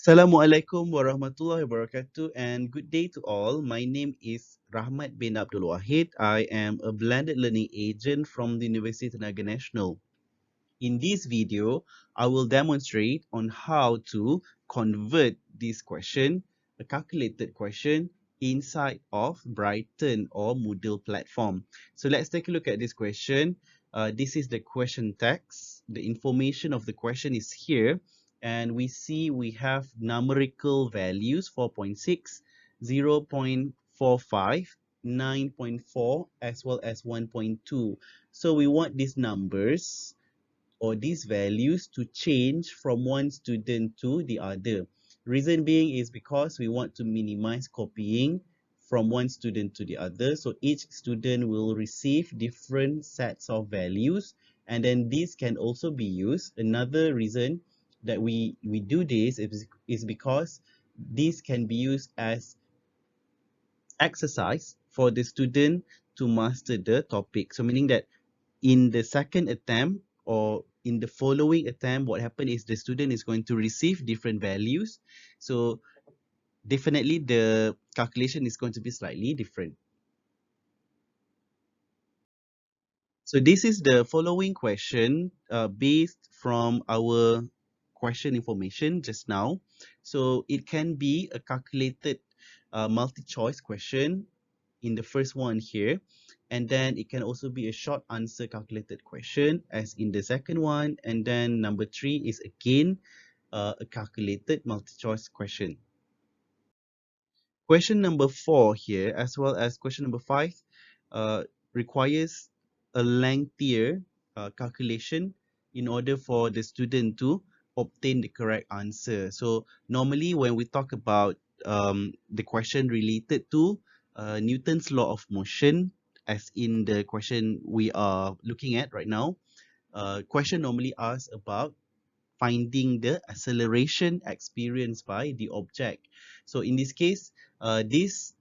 Assalamualaikum warahmatullahi wabarakatuh and good day to all. My name is Rahmat bin Abdul Wahid. I am a blended learning agent from the University Tenaga Nasional. In this video, I will demonstrate on how to convert this question, a calculated question, inside of Brighten or Moodle platform. So let's take a look at this question. This is the question text. The information of the question is here. And we see we have numerical values 4.6, 0.45, 9.4, as well as 1.2. So we want these numbers or these values to change from one student to the other. Reason being is because we want to minimize copying from one student to the other. So each student will receive different sets of values, and then this can also be used. Another reason that we do this is because this can be used as exercise for the student to master the topic. So meaning that in the second attempt or in the following attempt, what happened is the student is going to receive different values. So definitely the calculation is going to be slightly different. So this is the following question based from our question information just now. So it can be a calculated multi-choice question in the first one here, and then it can also be a short answer calculated question as in the second one, and then number 3 is again a calculated multi-choice question. Question number 4 here, as well as question number 5, requires a lengthier calculation in order for the student to obtain the correct answer. So normally when we talk about the question related to Newton's law of motion, as in the question we are looking at right now, question normally asks about finding the acceleration experienced by the object. So in this case, this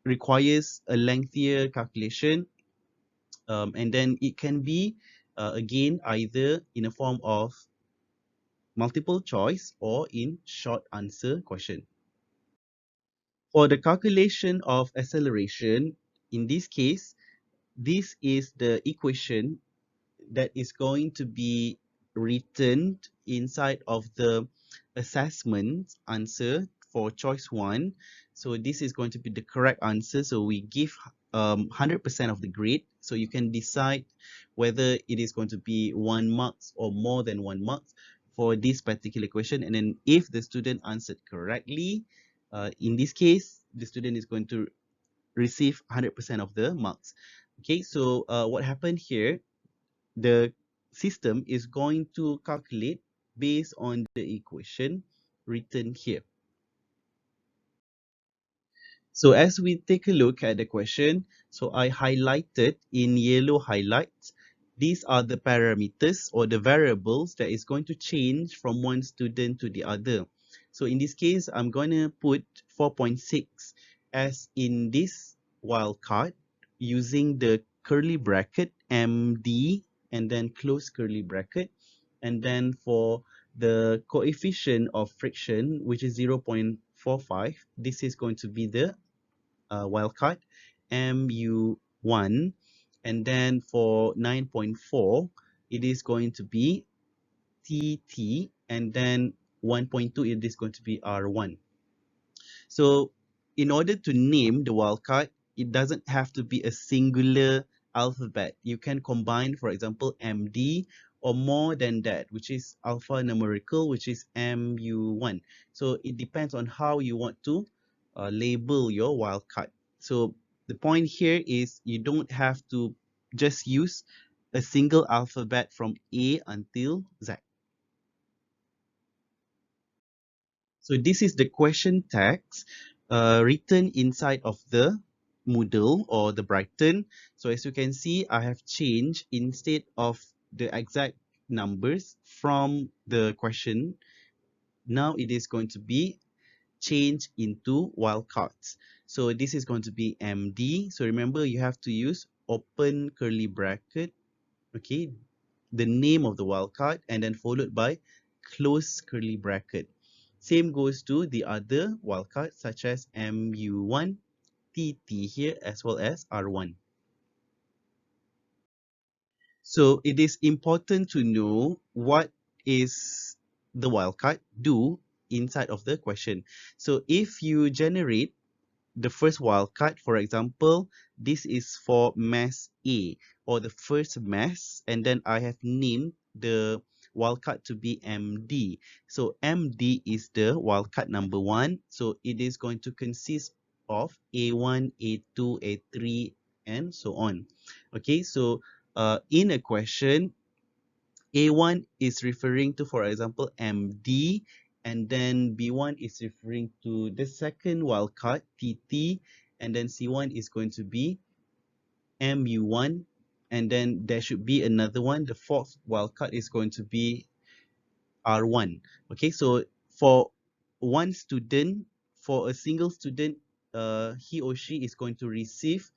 requires a lengthier calculation, and then it can be again either in a form of multiple choice or in short answer question. For the calculation of acceleration, in this case, this is the equation that is going to be written inside of the assessment answer for choice 1. So this is going to be the correct answer. So we give 100% of the grade. So you can decide whether it is going to be 1 marks or more than 1 marks for this particular question. And then if the student answered correctly, in this case, the student is going to receive 100% of the marks. Okay, so what happened here, the system is going to calculate based on the equation written here. So as we take a look at the question, so I highlighted in yellow highlights, these are the parameters or the variables that is going to change from one student to the other. So in this case, I'm going to put 4.6 as in this wildcard using the curly bracket MD and then close curly bracket. And then for the coefficient of friction, which is 0.45, this is going to be the wildcard MU1, and then for 9.4 it is going to be TT, and then 1.2 it is going to be R1. So in order to name the wildcard, it doesn't have to be a singular alphabet. You can combine, for example, MD or more than that, which is alpha numerical, which is MU1. So it depends on how you want to label your wildcard. So the point here is you don't have to just use a single alphabet from A until Z. So this is the question text written inside of the Moodle or the Brighten. So as you can see, I have changed instead of the exact numbers from the question. Now it is going to be changed into wildcards. So this is going to be MD. So remember, you have to use open curly bracket, okay, the name of the wildcard, and then followed by close curly bracket. Same goes to the other wildcards such as MU1, TT here, as well as R1. So it is important to know what is the wildcard do inside of the question. So if you generate the first wildcard, for example, this is for mass A or the first mass, and then I have named the wildcard to be MD. So MD is the wildcard number 1. So it is going to consist of A1, A2, A3, and so on. Okay, so in a question, A1 is referring to, for example, MD, and then B1 is referring to the second wildcard, TT, and then C1 is going to be MU1, and then there should be another one. The fourth wildcard is going to be R1. Okay, so for one student, for a single student, he or she is going to receive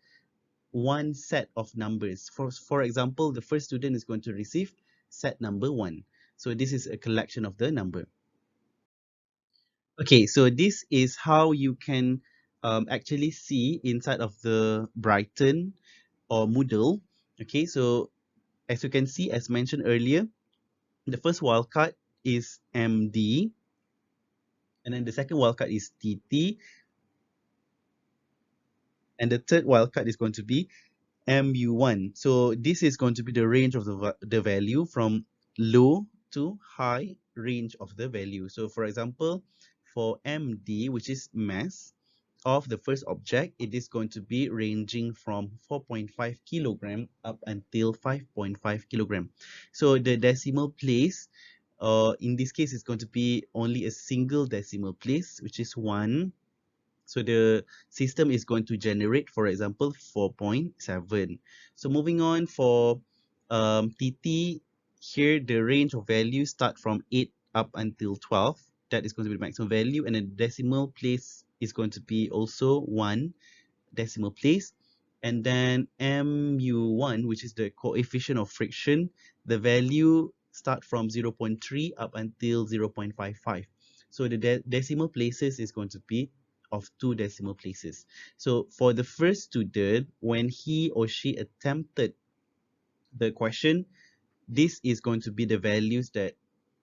one set of numbers. For example, the first student is going to receive set number 1. So this is a collection of the number. Okay, so this is how you can actually see inside of the Brighten or Moodle. Okay, so as you can see, as mentioned earlier, the first wildcard is MD, and then the second wildcard is TT, and the third wildcard is going to be MU1. So this is going to be the range of the value from low to high range of the value. So for example, for MD, which is mass of the first object, it is going to be ranging from 4.5 kilogram up until 5.5 kilogram. So the decimal place, in this case, is going to be only a single decimal place, which is 1. So the system is going to generate, for example, 4.7. So moving on for TT, here the range of values start from 8 up until 12. That is going to be the maximum value, and the decimal place is going to be also 1 decimal place. And then MU1, which is the coefficient of friction, the value start from 0.3 up until 0.55. So the decimal places is going to be of 2 decimal places. So for the first student, when he or she attempted the question, this is going to be the values that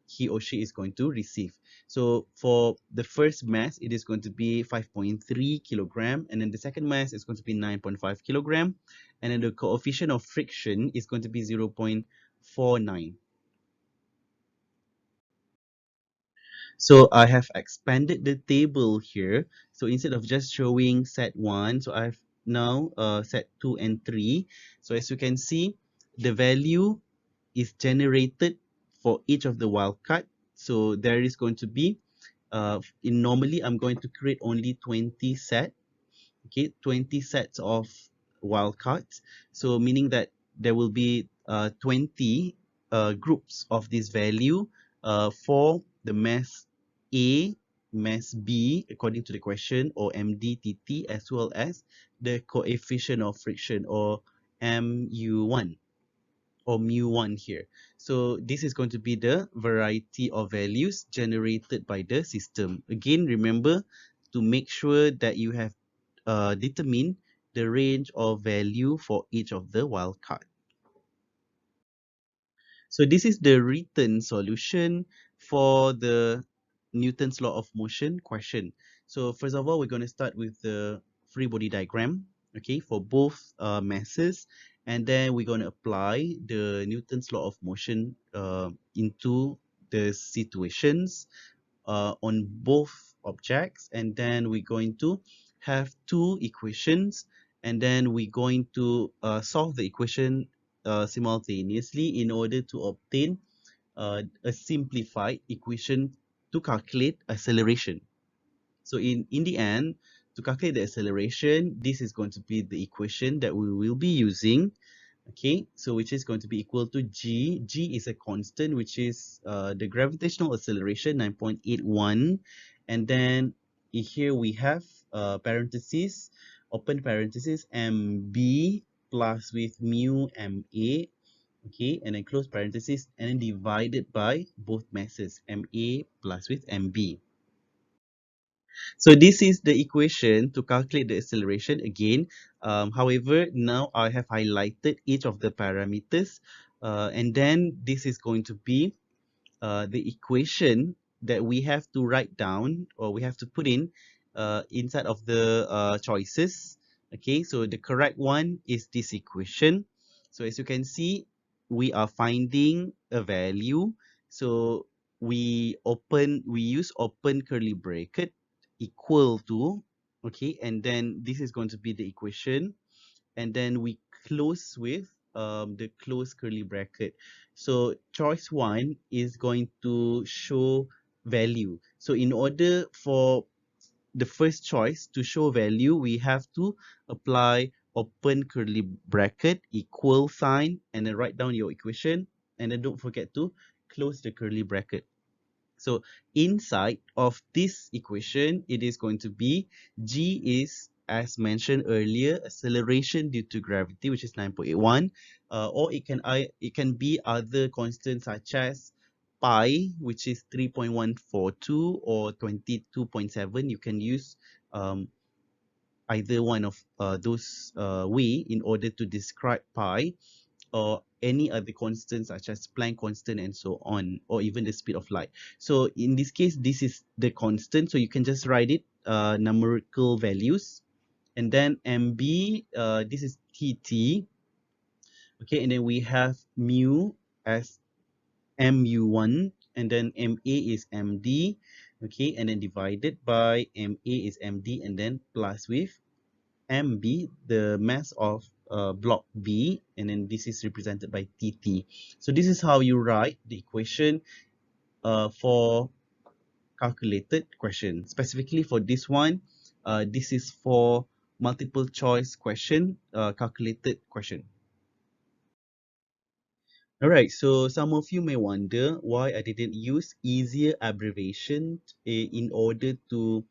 he or she is going to receive. So for the first mass, it is going to be 5.3 kilogram, and then the second mass is going to be 9.5 kilogram, and then the coefficient of friction is going to be 0.49. So I have expanded the table here. So instead of just showing set 1, so I've now set 2 and 3. So as you can see, the value is generated for each of the wildcard. So there is going to be, normally I'm going to create only 20 set, okay, 20 sets of wildcards. So meaning that there will be 20 groups of this value for the mass A, mass B, according to the question, or MDTT, as well as the coefficient of friction, or MU1 or mu1 here. So this is going to be the variety of values generated by the system. Again, remember to make sure that you have determined the range of value for each of the wildcard. So this is the written solution for the Newton's law of motion question. So first of all, we're going to start with the free body diagram, okay, for both masses, and then we're going to apply the Newton's law of motion into the situations on both objects, and then we're going to have two equations, and then we're going to solve the equation simultaneously in order to obtain a simplified equation to calculate acceleration. So in the end, to calculate the acceleration, this is going to be the equation that we will be using. Okay, so which is going to be equal to g. G is a constant, which is the gravitational acceleration, 9.81. And then here we have parentheses, open parentheses, mb plus with mu ma, okay, and then close parentheses, and then divided by both masses, ma plus with mb. So this is the equation to calculate the acceleration again. However, now I have highlighted each of the parameters, and then this is going to be the equation that we have to write down, or we have to put in inside of the choices. Okay, so the correct one is this equation. So as you can see, we are finding a value. So we use open curly bracket equal to, okay, and then this is going to be the equation, and then we close with the close curly bracket. So choice one is going to show value. So in order for the first choice to show value, we have to apply open curly bracket, equal sign, and then write down your equation, and then don't forget to close the curly bracket. So inside of this equation, it is going to be G is, as mentioned earlier, acceleration due to gravity, which is 9.81, or it can be other constants such as pi, which is 3.142, or 22.7. You can use either one of those way in order to describe pi, or any other constants such as Planck constant and so on, or even the speed of light. So in this case, this is the constant, so you can just write it numerical values, and then MB, this is TT, okay, and then we have mu as MU1, and then MA is MD, okay, and then divided by MA is MD, and then plus with MB, the mass of block B, and then this is represented by TT. So this is how you write the equation for calculated question. Specifically for this one, this is for multiple choice question, calculated question. Alright, so some of you may wonder why I didn't use easier abbreviation in order to,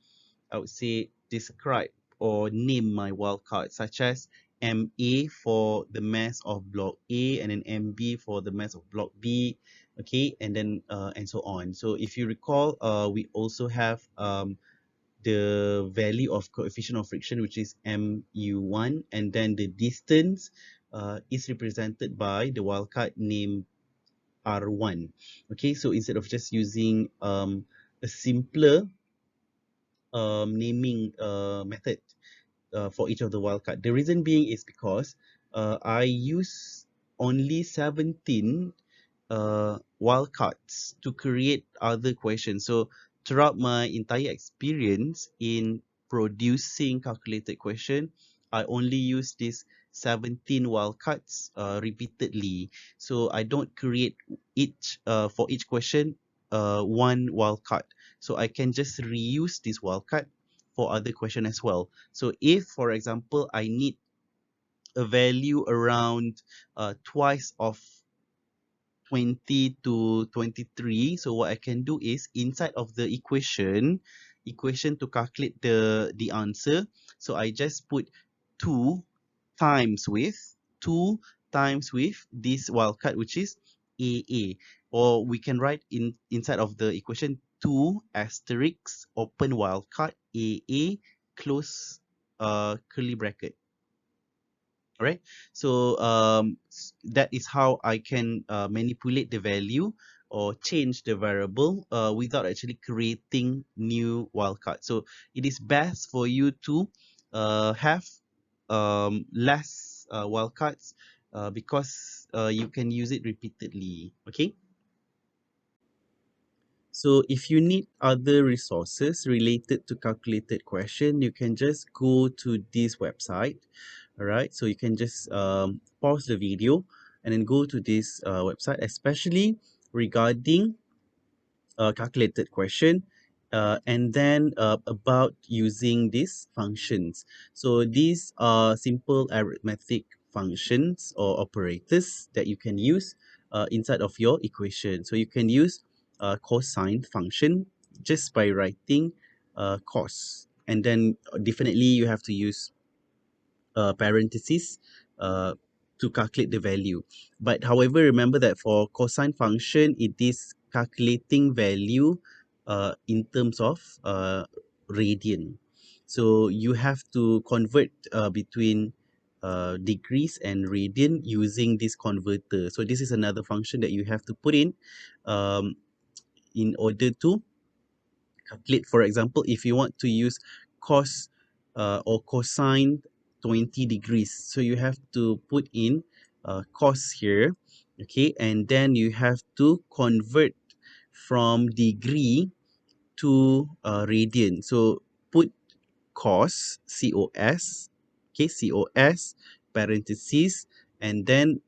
I would say, describe or name my wildcard, such as MA for the mass of block A, and then MB for the mass of block B, okay, and then and so on. So if you recall, we also have the value of coefficient of friction, which is MU1, and then the distance is represented by the wildcard name R1. Okay, so instead of just using a simpler naming method for each of the wildcard. The reason being is because I use only 17 wildcards to create other questions. So throughout my entire experience in producing calculated question, I only use this 17 wildcards repeatedly. So I don't create each for each question one wildcard. So I can just reuse this wildcard for other question as well. So if, for example, I need a value around twice of 20 to 23, so what I can do is inside of the equation to calculate the answer, so I just put 2 times with 2 times with this wildcard, which is AA, or we can write inside of the equation 2 asterisk open wildcard AA close curly bracket. Alright, so that is how I can manipulate the value or change the variable without actually creating new wildcard. So it is best for you to have less wildcards because you can use it repeatedly. Okay. So if you need other resources related to calculated question, you can just go to this website. All right, so you can just pause the video and then go to this website, especially regarding calculated question, and then about using these functions. So these are simple arithmetic functions or operators that you can use inside of your equation. So you can use cosine function just by writing cos, and then definitely you have to use parentheses uh, to calculate the value. But however, remember that for cosine function, it is calculating value in terms of radian. So you have to convert between degrees and radian using this converter. So this is another function that you have to put um, in order to calculate. For example, if you want to use cos or cosine 20 degrees, so you have to put in cos here, okay, and then you have to convert from degree to radian. So put cos, cos, okay, cos, parentheses, and then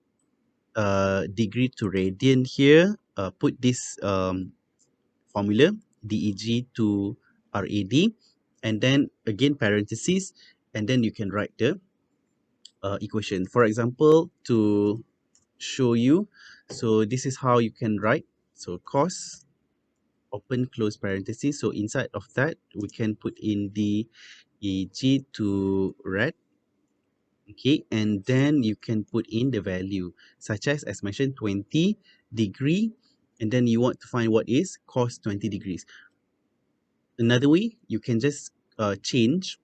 degree to radian here. Put this formula, deg to rad, and then again parentheses, and then you can write the equation. For example, to show you, so this is how you can write. So cos, open close parentheses, so inside of that we can put in the eg to rad, okay, and then you can put in the value such as mentioned 20 degree, and then you want to find what is cos 20 degrees. Another way, you can just change,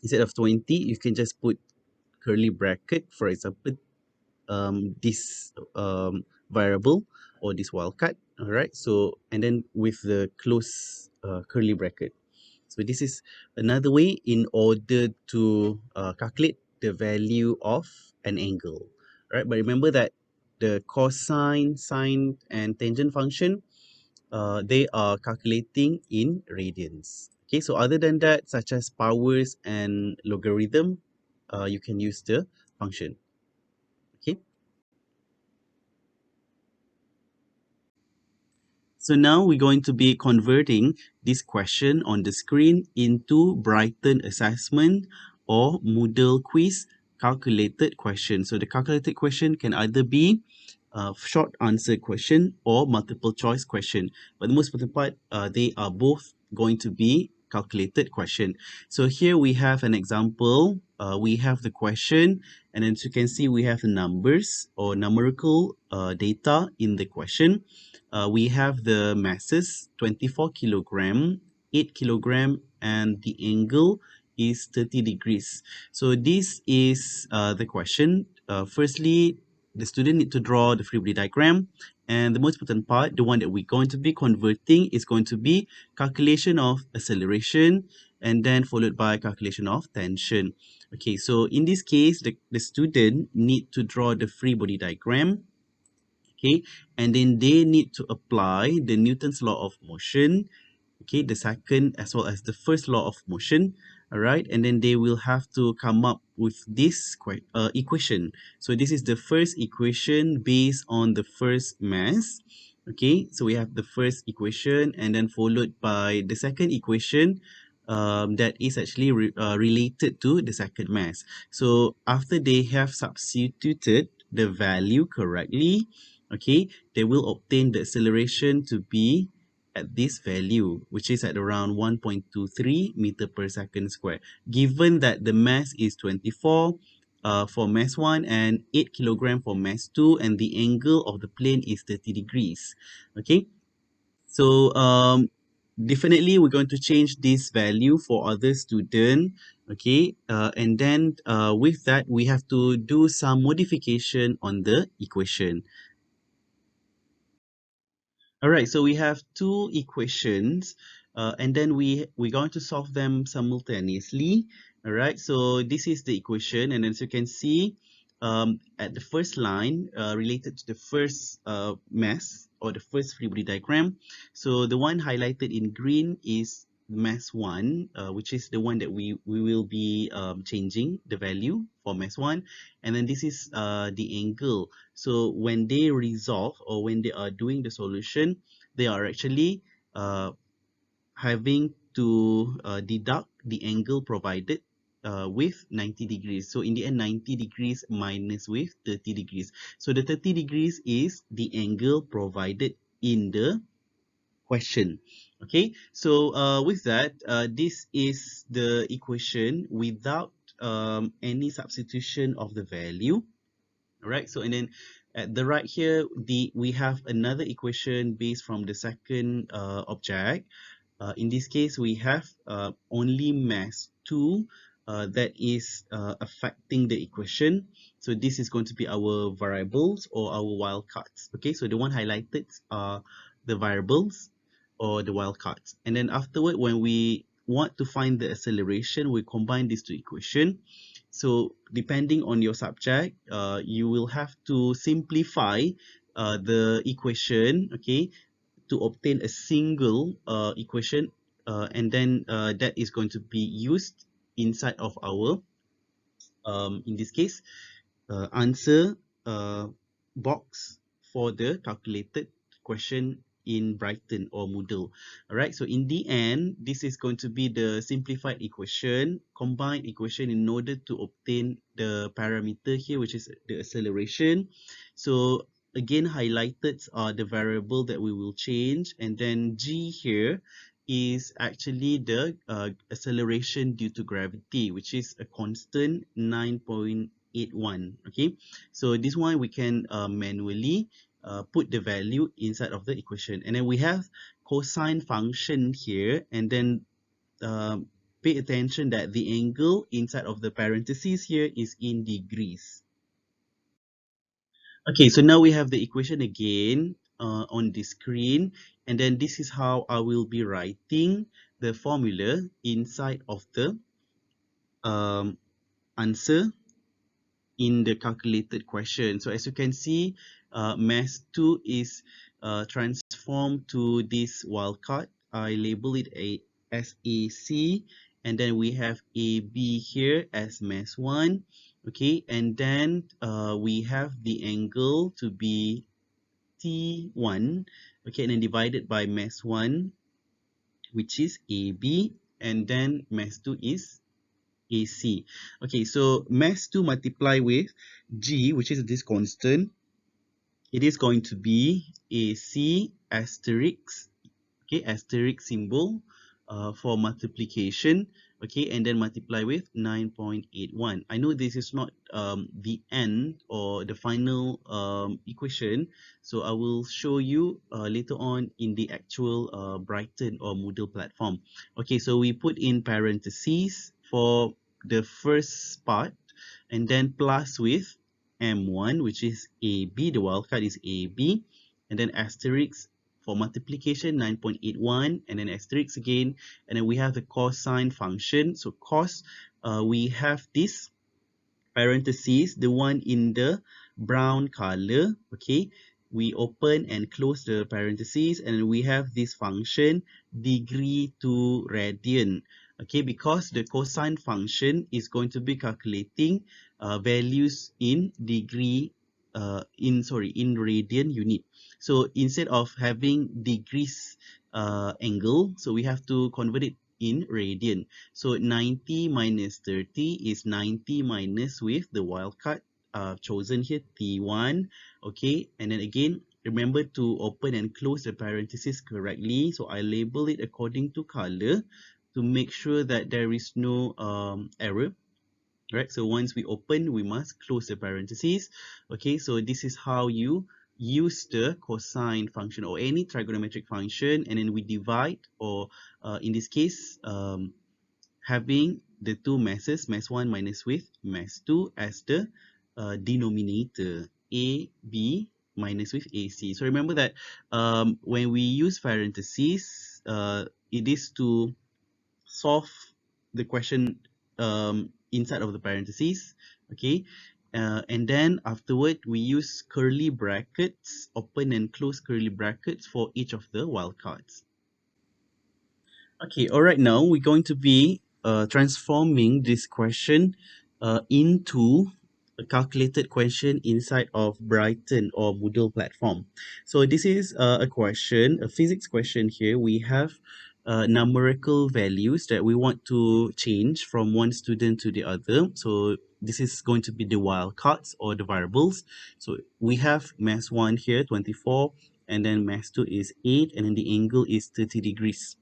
instead of 20 you can just put curly bracket, for example, this variable or this wildcard, all right, so and then with the close curly bracket. So this is another way in order to calculate the value of an angle, right? But remember that the cosine, sine, and tangent function, they are calculating in radians. Okay, so other than that, such as powers and logarithm, you can use the function. Okay. So now we're going to be converting this question on the screen into Brighten assessment or Moodle quiz calculated question. So the calculated question can either be a short answer question or multiple choice question. But the most important part, they are both going to be calculated question. So here we have an example. We have the question, and as you can see, we have the numbers or numerical data in the question. We have the masses 24 kilogram, 8 kilogram, and the angle is 30 degrees. So this is the question. Firstly, the student need to draw the free body diagram, and the most important part, the one that we're going to be converting, is going to be calculation of acceleration and then followed by calculation of tension. Okay, so in this case, the student need to draw the free body diagram, okay, and then they need to apply the Newton's law of motion, okay, the second as well as the first law of motion, all right, and then they will have to come up with this equation. So this is the first equation based on the first mass, okay, so we have the first equation and then followed by the second equation, that is actually related to the second mass. So after they have substituted the value correctly, okay, they will obtain the acceleration to be at this value, which is at around 1.23 meter per second square. Given that the mass is 24 for mass 1 and 8 kilogram for mass 2, and the angle of the plane is 30 degrees. Okay, so definitely we're going to change this value for other student. Okay, and then with that, we have to do some modification on the equation. All right, so we have two equations, and then we're going to solve them simultaneously. All right, so this is the equation, and as you can see, at the first line, related to the first mass or the first free body diagram. So the one highlighted in green is mass 1, which is the one that we will be changing the value for mass 1, and then this is the angle. So when they resolve or when they are doing the solution, they are actually having to deduct the angle provided with 90 degrees. So in the end, 90 degrees minus with 30 degrees. So the 30 degrees is the angle provided in the question. Okay, so with that, this is the equation without any substitution of the value. All right, so and then at the right here, we have another equation based from the second object. In this case, we have only mass 2 that is affecting the equation. So this is going to be our variables or our wildcards. Okay, so the one highlighted are the variables or the wildcards. And then afterward, when we want to find the acceleration, we combine these two equations. So depending on your subject, you will have to simplify the equation, okay, to obtain a single equation, and then that is going to be used inside of our, in this case, answer box for the calculated question in Brighten or Moodle. All right, so in the end, this is going to be the simplified equation, combined equation in order to obtain the parameter here, which is the acceleration. So again, highlighted are the variable that we will change, and then G here is actually the acceleration due to gravity, which is a constant 9.81. Okay, so this one we can manually put the value inside of the equation, and then we have cosine function here, and then pay attention that the angle inside of the parentheses here is in degrees. Okay, so now we have the equation again on the screen, and then this is how I will be writing the formula inside of the answer in the calculated question. So as you can see, mass 2 is transformed to this wildcard. I label it as AC, and then we have AB here as mass 1. Okay, and then we have the angle to be T1, okay, and then divided by mass 1, which is AB, and then mass 2 is AC. Okay, so mass 2 multiply with G, which is this constant, it is going to be AC asterisk, okay, asterisk symbol for multiplication, okay, and then multiply with 9.81. I know this is not the end or the final equation, so I will show you later on in the actual Brighten or Moodle platform. Okay, so we put in parentheses for the first part, and then plus with M1, which is AB, the wildcard is AB, and then asterisk for multiplication 9.81, and then asterisk again, and then we have the cosine function. So cos, we have this parentheses, the one in the brown color, okay, we open and close the parentheses, and we have this function degree to radian, okay, because the cosine function is going to be calculating values in degree, in radian unit. So instead of having degrees angle, so we have to convert it in radian. So 90 minus 30 is 90 minus with the wildcard chosen here, T1. Okay, and then again, remember to open and close the parentheses correctly. So I label it according to color to make sure that there is no error. Right, so once we open, we must close the parentheses. Okay, so this is how you use the cosine function or any trigonometric function, and then we divide, or in this case, having the two masses, mass 1 minus with mass 2 as the denominator, AB minus with AC. So remember that when we use parentheses, it is to solve the question inside of the parentheses, okay, and then afterward we use curly brackets, open and close curly brackets for each of the wildcards. Okay, all right, now we're going to be transforming this question into a calculated question inside of Brighten or Moodle platform. So this is a question, a physics question here. We have numerical values that we want to change from one student to the other. So this is going to be the wildcards or the variables. So we have mass 1 here, 24, and then mass 2 is 8, and then the angle is 30 degrees.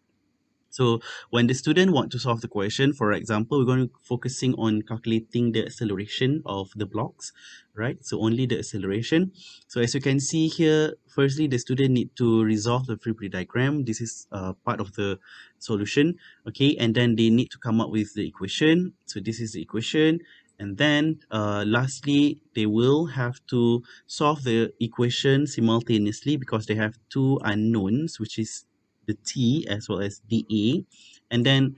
So when the student want to solve the question, for example, we're going to focusing on calculating the acceleration of the blocks, right? So only the acceleration. So as you can see here, firstly, the student need to resolve the free body diagram. This is part of the solution, okay? And then they need to come up with the equation. So this is the equation. And then lastly, they will have to solve the equation simultaneously because they have two unknowns, which is the t as well as the a, and then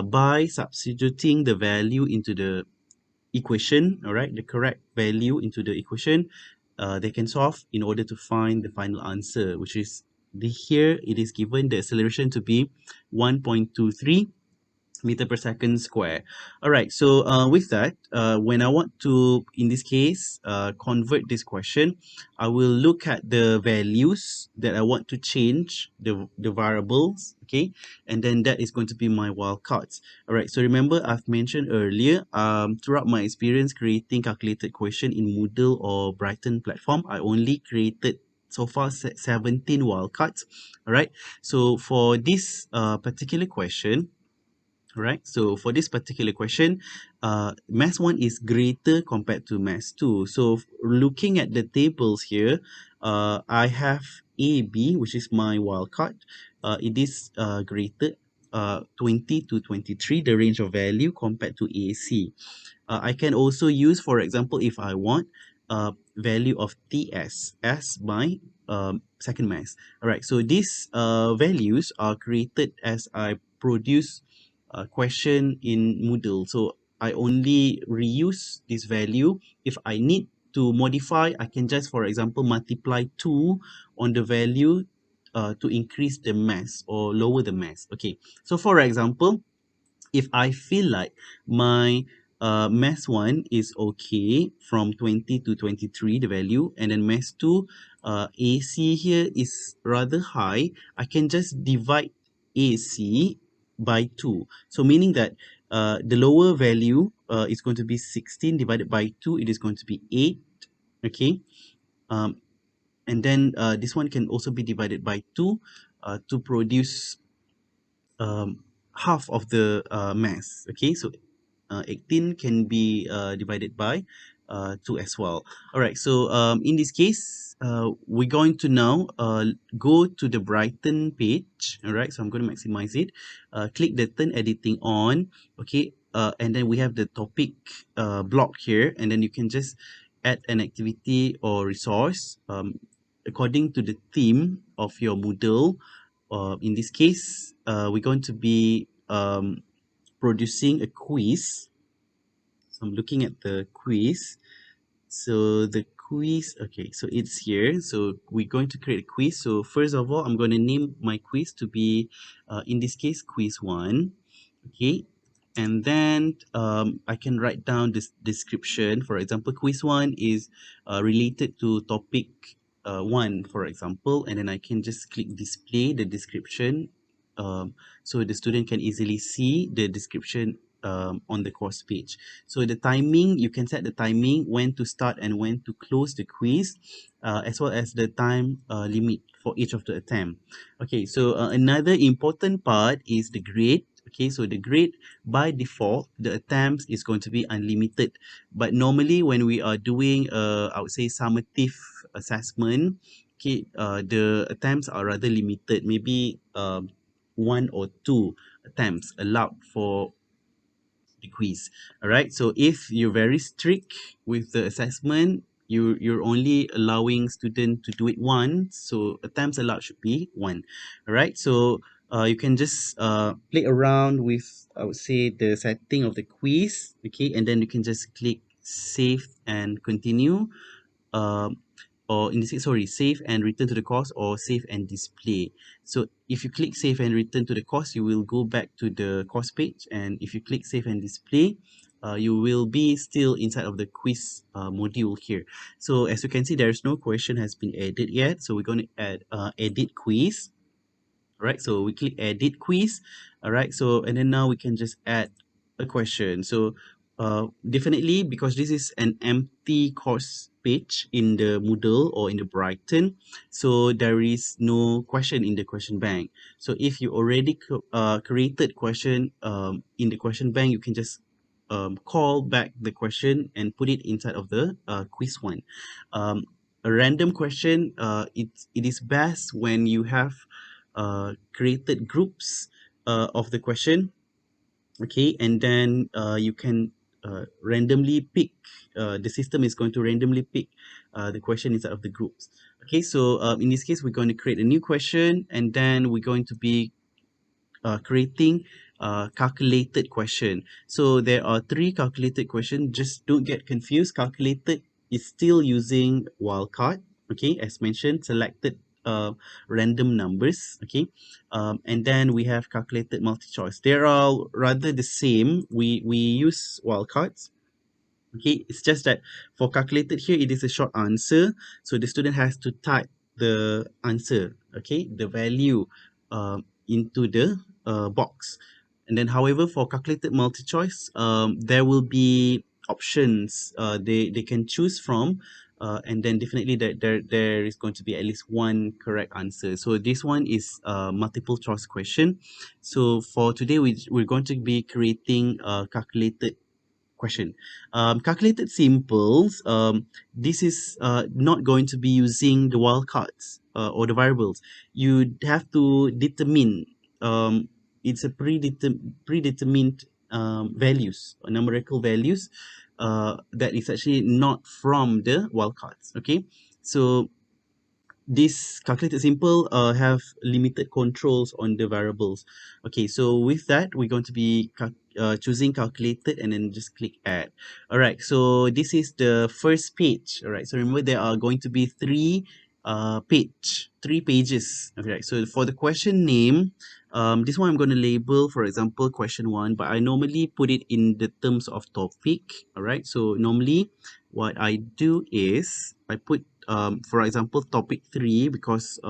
by substituting the value into the equation, all right, the correct value into the equation, they can solve in order to find the final answer, which is here it is given the acceleration to be 1.23 meter per second square. All right, so with that, when I want to, in this case, convert this question, I will look at the values that I want to change, the variables, okay, and then that is going to be my wildcards. All right, so remember I've mentioned earlier, throughout my experience creating calculated question in Moodle or Brighten platform, I only created so far 17 wildcards. All right, so for this particular question, right? So for this particular question, mass 1 is greater compared to mass 2. So looking at the tables here, I have AB, which is my wildcard. It is greater 20 to 23, the range of value compared to AC. I can also use, for example, if I want value of TS as my second mass. All right, so these values are created as I produce a question in Moodle. So I only reuse this value. If I need to modify, I can just, for example, multiply 2 on the value to increase the mass or lower the mass. Okay, so for example, if I feel like my mass 1 is okay from 20 to 23, the value, and then mass 2, AC here is rather high, I can just divide AC by 2. So meaning that the lower value is going to be 16 divided by 2, it is going to be 8, okay? Um, and then this one can also be divided by 2 to produce half of the mass. Okay, so 18 can be divided by 2 as well. All right, so in this case, we're going to now go to the Brighten page. All right, so I'm going to maximize it. Click the turn editing on. Okay, and then we have the topic block here, and then you can just add an activity or resource according to the theme of your Moodle. In this case, we're going to be producing a quiz. So I'm looking at the quiz. So the quiz, okay, so it's here. So we're going to create a quiz. So first of all, I'm going to name my quiz to be, in this case, quiz 1. Okay, and then I can write down this description. For example, quiz 1 is related to topic 1, for example, and then I can just click display the description, so the student can easily see the description on the course page. So the timing, you can set the timing when to start and when to close the quiz, as well as the time limit for each of the attempt. Okay, so another important part is the grade. Okay, so the grade by default, the attempts is going to be unlimited. But normally when we are doing, I would say, summative assessment, okay, the attempts are rather limited. Maybe 1 or 2 attempts allowed for the quiz. All right, so if you're very strict with the assessment, you're only allowing student to do it once, so attempts allowed should be 1. All right, so you can just play around with, I would say, the setting of the quiz. Okay, and then you can just click save and continue, um, or in this case, sorry, save and return to the course, or save and display. So if you click save and return to the course, you will go back to the course page, and if you click save and display, you will be still inside of the quiz module here. So as you can see, there's no question has been added yet, so we're going to add edit quiz. All right, so we click edit quiz. All right, so and then now we can just add a question. So definitely, because this is an empty course page in the Moodle or in the Brighton, so there is no question in the question bank. So if you already created question in the question bank, you can just call back the question and put it inside of the quiz one. Um, a random question, it is best when you have created groups of the question, okay, and then you can randomly pick, the system is going to randomly pick the question inside of the groups. Okay, so in this case we're going to create a new question, and then we're going to be creating calculated question. So there are three calculated question. Just don't get confused. Calculated is still using wildcard. Okay, as mentioned, selected random numbers. Okay, and then we have calculated multi-choice. They're all rather the same. We use wildcards. Okay, it's just that for calculated here, it is a short answer. So the student has to type the answer, okay, the value into the box. And then, however, for calculated multi-choice, there will be options they can choose from. And then definitely there is going to be at least one correct answer. So this one is multiple choice question. So for today, we're going to be creating calculated question. Calculated simples, this is not going to be using the wildcards or the variables. You have to determine, it's a predetermined values, numerical values that is actually not from the wildcards. Okay, so this calculated simple have limited controls on the variables. Okay, so with that, we're going to be choosing calculated and then just click add. All right, so this is the first page. All right, so remember there are going to be three pages. Okay, right, so for the question name, this one I'm going to label, for example, question one, but I normally put it in the terms of topic. All right, so normally what I do is I put, for example, topic 3, because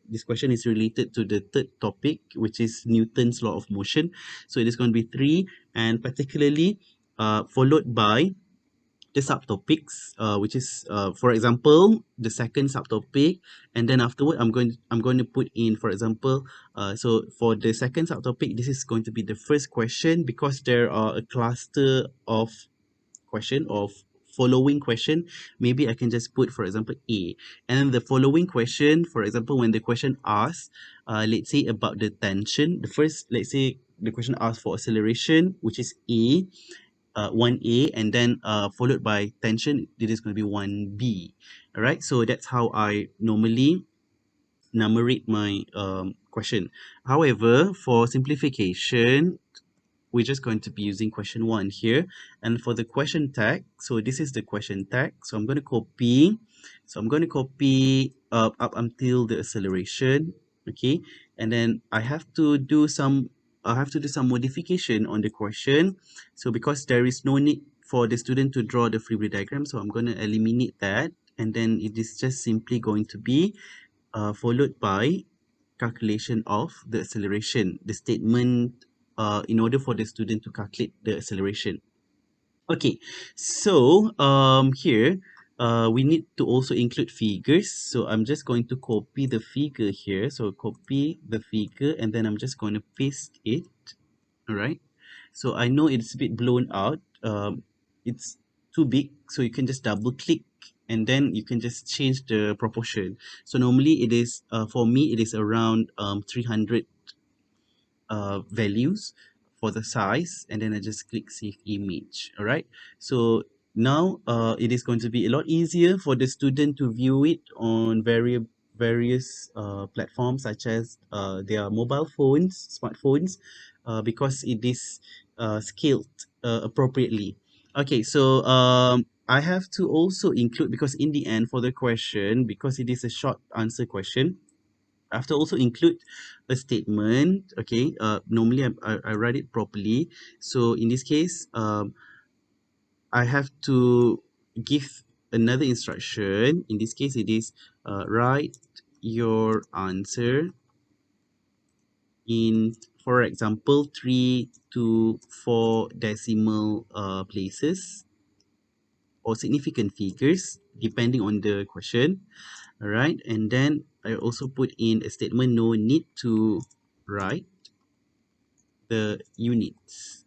this question is related to the third topic, which is Newton's law of motion. So it is going to be 3, and particularly followed by the subtopics, which is, for example, the second subtopic, and then afterward, I'm going to put in, for example, so for the second subtopic, this is going to be the first question, because there are a cluster of question of following question. Maybe I can just put, for example, A, and then the following question, for example, when the question asks, let's say about the tension, the first, let's say the question asks for acceleration, which is A, 1A, and then followed by tension, it is going to be 1B. All right, so that's how I normally numerate my question. However, for simplification, we're just going to be using question one here. And for the question tag, so this is the question tag. So I'm going to copy. So I'm going to copy up until the acceleration. Okay. And then I have to do some modification on the question. So because there is no need for the student to draw the free body diagram, so I'm going to eliminate that. And then it is just simply going to be followed by calculation of the acceleration, the statement in order for the student to calculate the acceleration. Okay, so here we need to also include figures. So I'm just going to copy the figure here. So copy the figure, and then I'm just going to paste it. All right. So I know it's a bit blown out. It's too big, so you can just double click, and then you can just change the proportion. So normally it is, for me, it is around 300 values for the size, and then I just click save image. All right, so now it is going to be a lot easier for the student to view it on various platforms, such as their mobile phones, smartphones, because it is scaled appropriately. Okay, so I have to also include, because in the end for the question, because it is a short answer question, I have to also include a statement. Okay, normally I write it properly. So in this case, I have to give another instruction. In this case, it is write your answer in, for example, 3 to 4 decimal places or significant figures. depending on the question. All right, and then I also put in a statement, no need to write the units.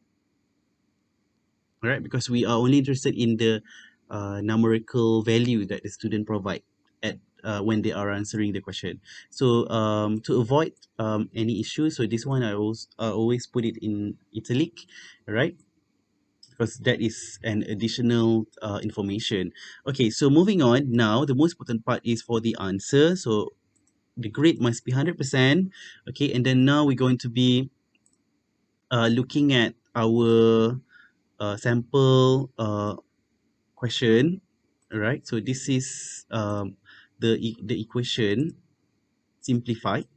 All right, because we are only interested in the numerical value that the student provide at when they are answering the question. So to avoid any issues, so this one I always put it in italic, right? Because that is an additional information. Okay, so moving on now, the most important part is for the answer. So the grade must be 100%. Okay, and then now we're going to be looking at our sample question. All right, so this is the equation simplified.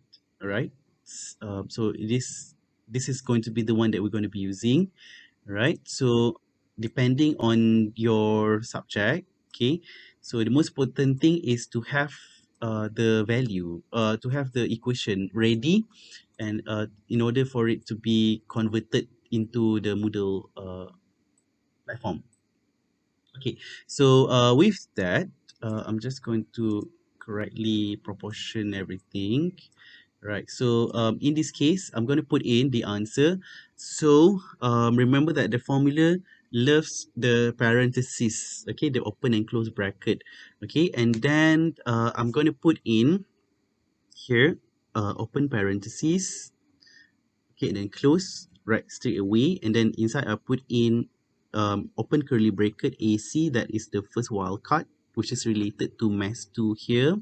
All right, so this is going to be the one that we're going to be using. Right, so depending on your subject, okay, so the most important thing is to have the value, to have the equation ready, and in order for it to be converted into the Moodle platform. Okay, so with that, I'm just going to correctly proportion everything. Right, so in this case, I'm going to put in the answer. So remember that the formula loves the parentheses, okay, the open and close bracket, okay, and then I'm going to put in here open parentheses, okay, then close right straight away, and then inside I put in open curly bracket AC, that is the first wildcard, which is related to mass 2 here.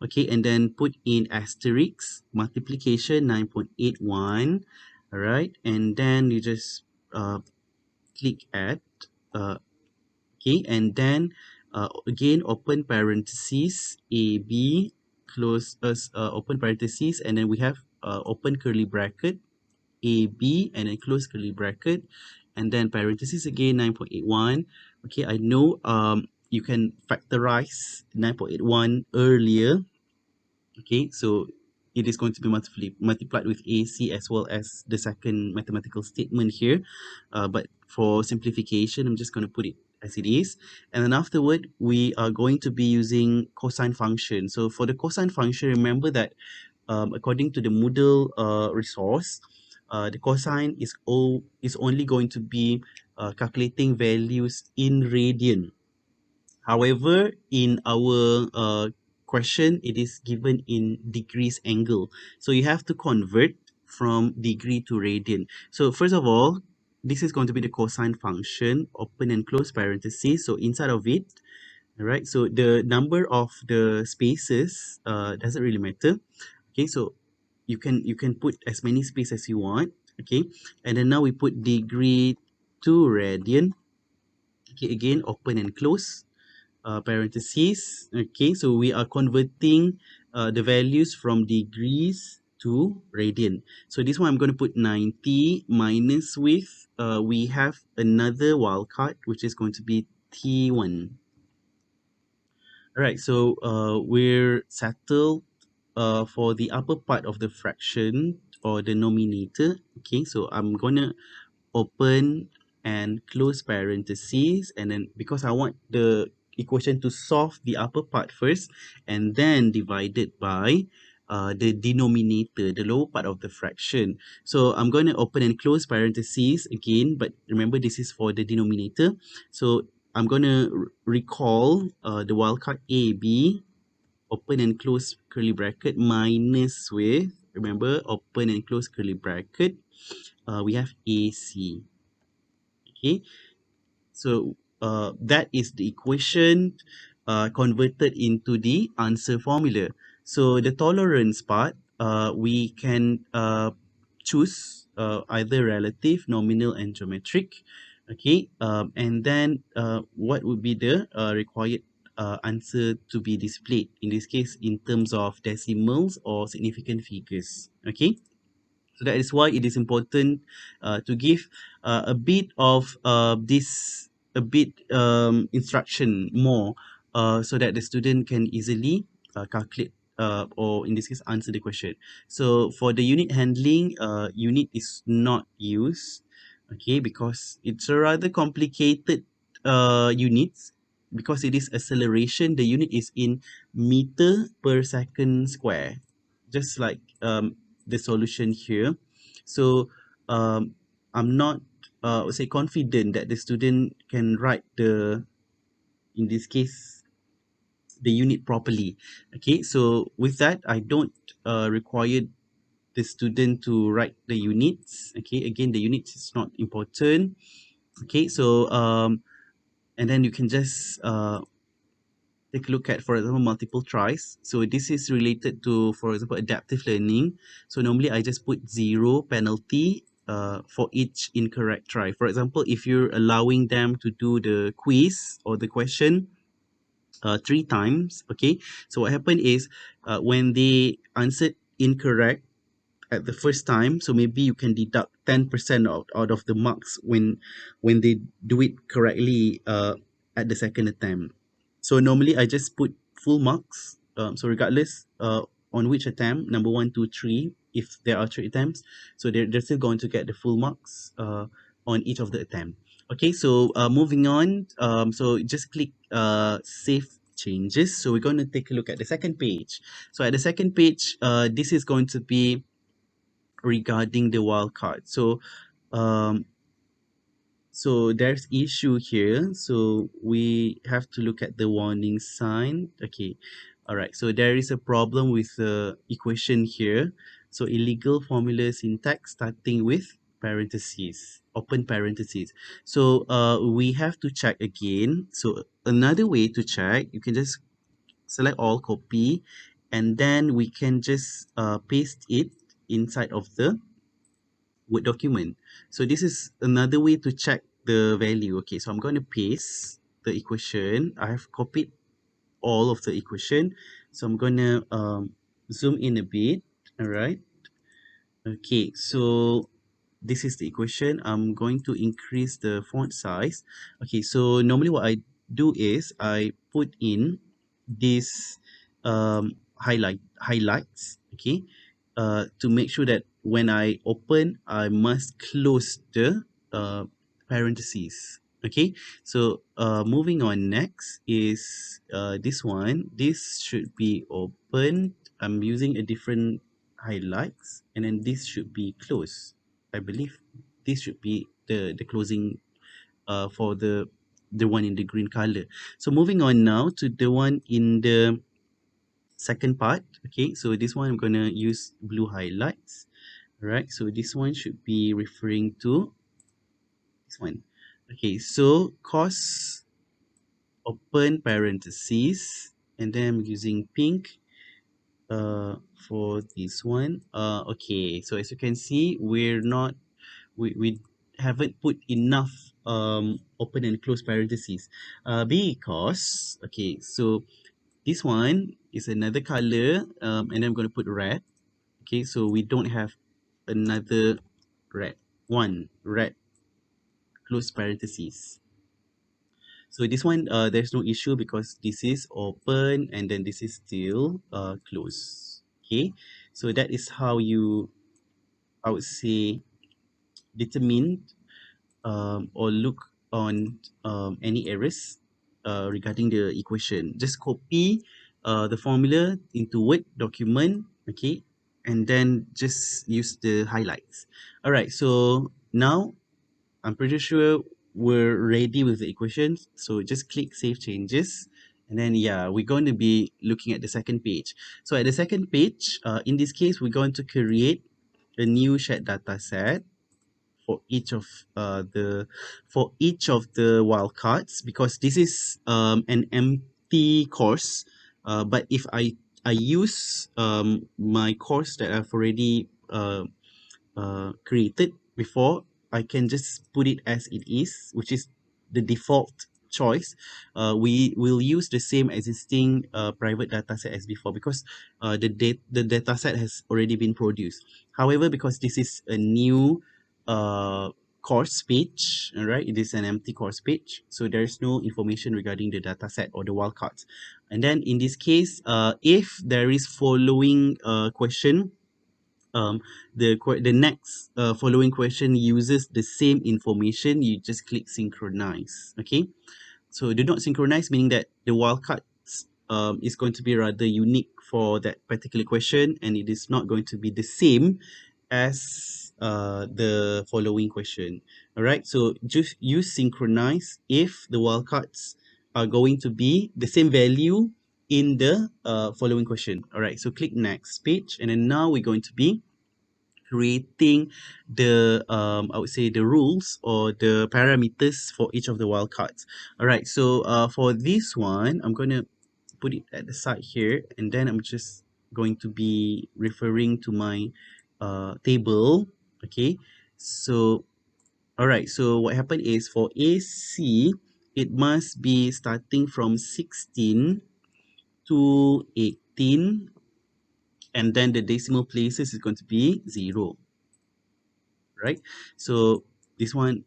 Okay, and then put in asterisk multiplication 9.81. All right, and then you just click add. Okay, and then again open parentheses AB, close open parentheses, and then we have open curly bracket AB, and then close curly bracket, and then parentheses again 9.81. Okay, I know you can factorize 9.81 earlier. Okay, so it is going to be multiplied with AC as well as the second mathematical statement here. But for simplification, I'm just going to put it as it is. And then afterward, we are going to be using cosine function. So for the cosine function, remember that according to the Moodle resource, the cosine is only going to be calculating values in radian. However, in our question, it is given in degrees angle. So you have to convert from degree to radian. So first of all, this is going to be the cosine function, open and close parentheses. So inside of it, all right, so the number of the spaces doesn't really matter. Okay, so you can put as many space as you want. Okay, and then now we put degree to radian. Okay, again, open and close parentheses. Okay, so we are converting the values from degrees to radian. So this one I'm going to put 90 minus with we have another wildcard, which is going to be T1. All right, so we're settled for the upper part of the fraction or denominator. Okay, so I'm gonna open and close parentheses, and then because I want the equation to solve the upper part first and then divided by the denominator, the lower part of the fraction. So I'm going to open and close parentheses again, but remember this is for the denominator. So I'm going to recall the wildcard AB, open and close curly bracket, minus with, remember, open and close curly bracket, we have AC. Okay, so that is the equation converted into the answer formula. So the tolerance part, we can choose either relative, nominal, and geometric. Okay, and then what would be the required answer to be displayed, in this case in terms of decimals or significant figures. Okay, so that is why it is important to give a bit of this, a bit instruction more, so that the student can easily calculate or in this case answer the question. So for the unit handling, unit is not used, okay, because it's a rather complicated units. because it is acceleration, the unit is in meter per second square, just like the solution here. So I'm not say confident that the student can write the, in this case, the unit properly. Okay, so with that, I don't require the student to write the units. Okay, again, the units is not important. Okay, so and then you can just take a look at, for example, multiple tries. So this is related to, for example, adaptive learning. So normally I just put 0 penalty for each incorrect try. For example, if you're allowing them to do the quiz or the question 3 times, okay, so what happened is when they answered incorrect at the first time, so maybe you can deduct 10% out of the marks when they do it correctly at the second attempt. So normally I just put full marks, so regardless on which attempt, number 1, 2, 3, if there are 3 attempts, so they're still going to get the full marks on each of the attempt. Okay, so moving on, so just click save changes. So we're going to take a look at the second page. So at the second page, this is going to be regarding the wildcard. Um, so there's issue here. So we have to look at the warning sign. Okay, all right. So there is a problem with the equation here. So illegal formula syntax starting with parentheses, open parentheses. So we have to check again. So another way to check, you can just select all, copy, and then we can just paste it inside of the Word document. So this is another way to check the value. Okay, so I'm going to paste the equation. I have copied all of the equation. So I'm going to zoom in a bit. All right. Okay, so this is the equation. I'm going to increase the font size. Okay, so normally what I do is I put in this highlights, okay, to make sure that when I open, I must close the parentheses. Okay, so moving on, next is this one. This should be open. I'm using a different highlights, and then this should be closed. I believe this should be the closing for the one in the green color. So moving on now to the one in the second part. Okay, so this one I'm gonna use blue highlights. All right, so this one should be referring to this one. Okay, so cos, open parentheses, and then I'm using pink for this one. Okay, so as you can see, we haven't put enough open and close parentheses because, okay, so this one is another color, and I'm going to put red. Okay, so we don't have another red one, red close parentheses. So this one, there's no issue because this is open and then this is still closed. Okay, so that is how you, I would say, determine or look on any errors regarding the equation. Just copy the formula into Word document, okay, and then just use the highlights. All right, so now I'm pretty sure we're ready with the equations. So just click Save Changes. And then, yeah, we're going to be looking at the second page. So at the second page, in this case, we're going to create a new shared data set for each of the wildcards, because this is an empty course, but if I use my course that I've already created before, I can just put it as it is, which is the default choice. We will use the same existing private dataset as before, because the dataset has already been produced. However, because this is a new uh, course page, all right, it is an empty course page, so there is no information regarding the dataset or the wildcards. And then in this case, if there is following question, um, the next following question uses the same information, you just click synchronize. Okay, So do not synchronize, meaning that the wildcards is going to be rather unique for that particular question, and it is not going to be the same as the following question. All right, so just use synchronize if the wildcards are going to be the same value in the following question. All right, so click next page, and then now we're going to be creating the I would say the rules or the parameters for each of the wildcards. All right, so for this one, I'm going to put it at the side here, and then I'm just going to be referring to my table. Okay, so all right, so what happened is for AC, it must be starting from 16 to 18, and then the decimal places is going to be 0, right? So this one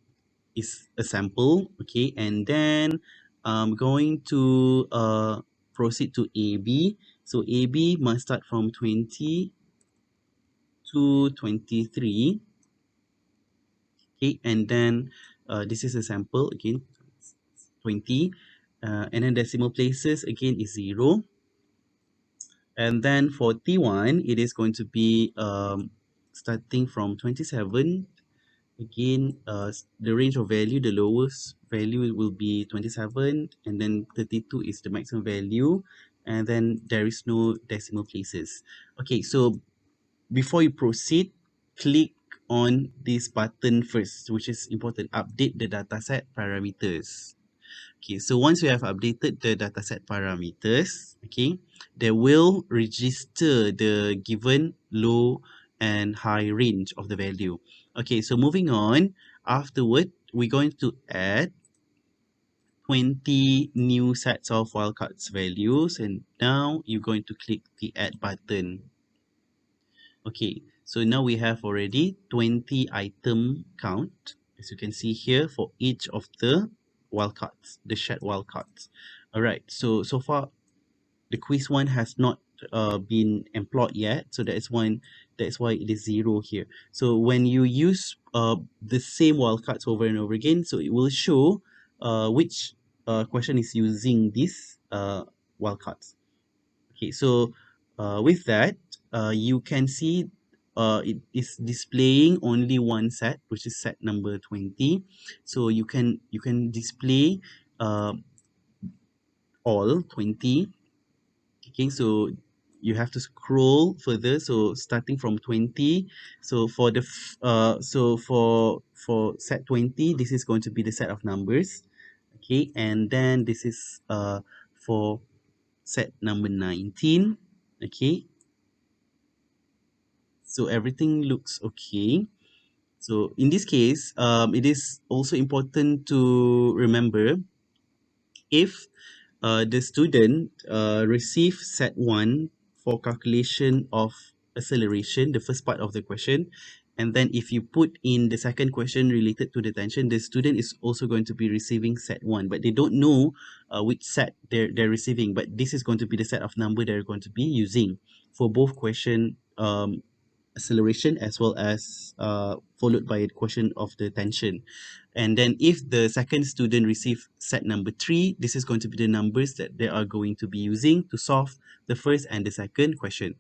is a sample, okay, and then I'm going to proceed to AB. So AB must start from 20 to 23, okay, and then this is a sample again, 20, and then decimal places again is 0, and then for T1 it is going to be starting from 27. Again, the range of value, the lowest value will be 27, and then 32 is the maximum value, and then there is no decimal places. Okay, so before you proceed, click on this button first, which is important, update the dataset parameters. Okay, so once you have updated the dataset parameters, okay, they will register the given low and high range of the value. Okay, so moving on, afterward, we're going to add 20 new sets of wildcards values, and now you're going to click the add button. Okay, so now we have already 20 item count, as you can see here, for each of the wildcards, the shared wildcards. All right, so far the quiz one has not been employed yet, so that's why it is 0 here. So when you use the same wildcards over and over again, so it will show which question is using these wildcards. Okay, so with that, you can see it is displaying only one set, which is set number 20. So you can display uh, all 20. Okay, so you have to scroll further. So starting from 20. So for the for set 20, this is going to be the set of numbers. Okay, and then this is for set number 19. Okay, so everything looks okay. So in this case, it is also important to remember if the student receive set 1 for calculation of acceleration, the first part of the question, and then if you put in the second question related to the tension, the student is also going to be receiving set 1, but they don't know which set they're receiving, but this is going to be the set of number they're going to be using for both question acceleration as well as followed by a question of the tension. And then if the second student receive set number 3, this is going to be the numbers that they are going to be using to solve the first and the second question.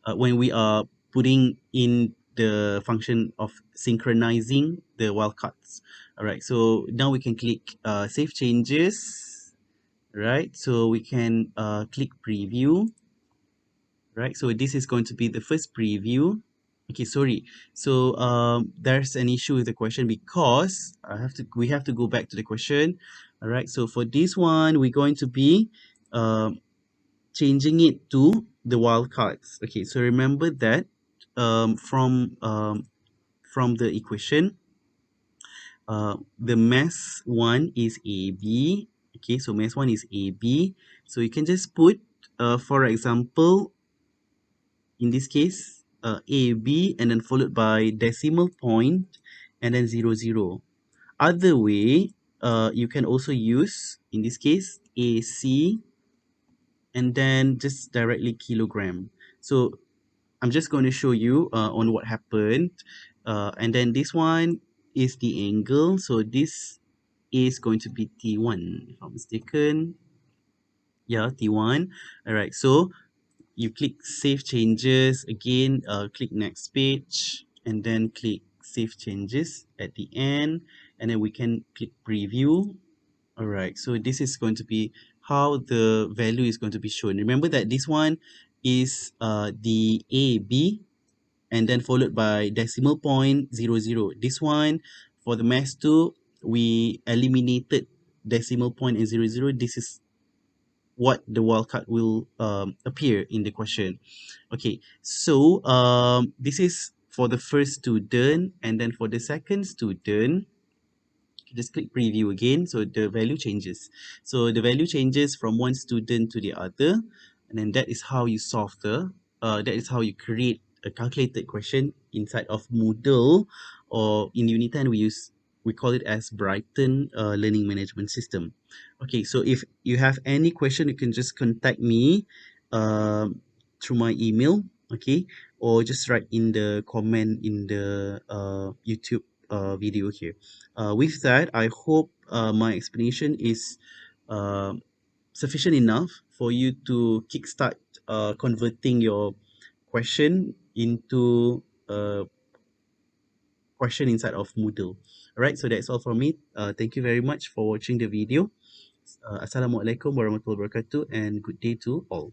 When we are putting in the function of synchronizing the wildcards. All right, so now we can click save changes. Right, so we can click preview. Right, so this is going to be the first preview. Okay, sorry, so there's an issue with the question because we have to go back to the question. All right, so for this one we're going to be changing it to the wildcards. Okay, so remember that from the equation, the mass one is AB. Okay, so mass one is AB, so you can just put for example, in this case, A, B, and then followed by decimal point, and then 0, 0. Other way, you can also use, in this case, AC, and then just directly kilogram. So I'm just going to show you on what happened. And then this one is the angle. So this is going to be T1, if I'm not mistaken. Yeah, T1. All right, so you click Save Changes again, click Next Page, and then click Save Changes at the end, and then we can click Preview. All right, so this is going to be how the value is going to be shown. Remember that this one is the A, B, and then followed by decimal point 00. This one, for the math 2, we eliminated decimal point and 00. This is what the wildcard will appear in the question. Okay, so this is for the first student, and then for the second student, just click preview again, so the value changes. So the value changes from one student to the other, and then that is how you solve that is how you create a calculated question inside of Moodle, or in Unit 10 we call it as Brighten learning management system. Okay, so if you have any question, you can just contact me through my email, okay, or just write in the comment in the YouTube video here. With that, I hope my explanation is uh, sufficient enough for you to kickstart converting your question into a question inside of Moodle. Alright, so that's all from me. Thank you very much for watching the video. Assalamualaikum warahmatullahi wabarakatuh, and good day to all.